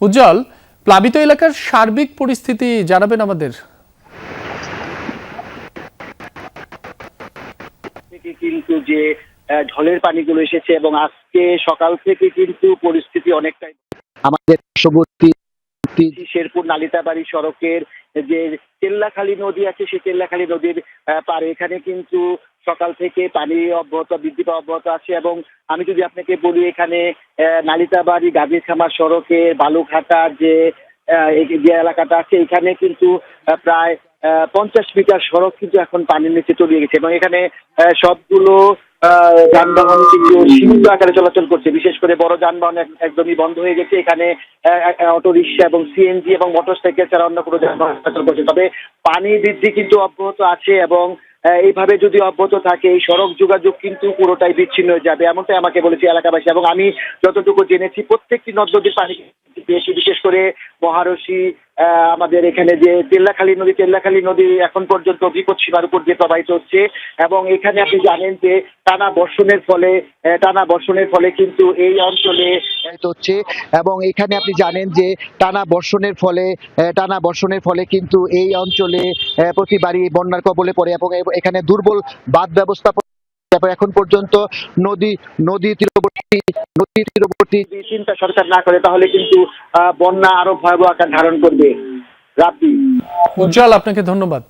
উজ্জ্বল, প্লাবিত এলাকার সার্বিক পরিস্থিতি জানাবেন আমাদের। কিন্তু যে ঢলের পানিগুলো এসেছে এবং আজকে সকাল থেকে কিন্তু পরিস্থিতি অনেকটাই আমাদের পার্শ্ববর্তী শেরপুর নালিতাবাড়ি সড়কের যে তেল্লাখালী নদী আছে, সেই তেল্লাখালী নদীর পারে এখানে কিন্তু সকাল থেকে পানি অব্যাহত বৃদ্ধি পাওয়া অব্যাহত আছে। এবং আমি যদি আপনাকে বলি, এখানে নালিতাবাড়ি গাজীর খামার সড়কের বালুঘাটার যে এলাকাটা আছে, এখানে কিন্তু প্রায় 50 মিটার সড়ক কিন্তু এখন পানির নিচে তলিয়ে গেছে এবং এখানে সবগুলো যানবাহন কিন্তু সীমিত আকারে চলাচল করছে। বিশেষ করে বড় যানবাহন একদমই বন্ধ হয়ে গেছে। এখানে অটো রিক্সা এবং সিএনজি এবং মোটরসাইকেল ছাড়া অন্য কোনো যানবাহন চলাচল করছে। তবে পানি বৃদ্ধি কিন্তু অব্যাহত আছে এবং এইভাবে যদি অব্যাহত থাকে এই সড়ক যোগাযোগ কিন্তু পুরোটাই বিচ্ছিন্ন হয়ে যাবে, এমনটাই আমাকে বলেছে এলাকাবাসী। এবং আমি যতটুকু জেনেছি, প্রত্যেকটি নদ নদীর পানি বেশি, বিশেষ করে মহারশী আমাদের এখানে যে তেল্লাখালী নদী এখন পর্যন্ত বিপদ সীমার উপর দিয়ে প্রবাহিত হচ্ছে। এবং এখানে আপনি জানেন যে টানা বর্ষণের ফলে কিন্তু এই অঞ্চলে হচ্ছে এবং এখানে আপনি জানেন যে টানা বর্ষণের ফলে কিন্তু এই অঞ্চলে প্রতিবারই বন্যার কবলে পড়ে এবং এখানে দুর্বল বাঁধ ব্যবস্থা এখন পর্যন্ত নদী তীরবর্তী চিন্তা সরকার না করে তাহলে কিন্তু বন্যা আরো ভয়াবহ আকার ধারণ করবে। রাব্বি। উজ্জ্বল, আপনাকে ধন্যবাদ।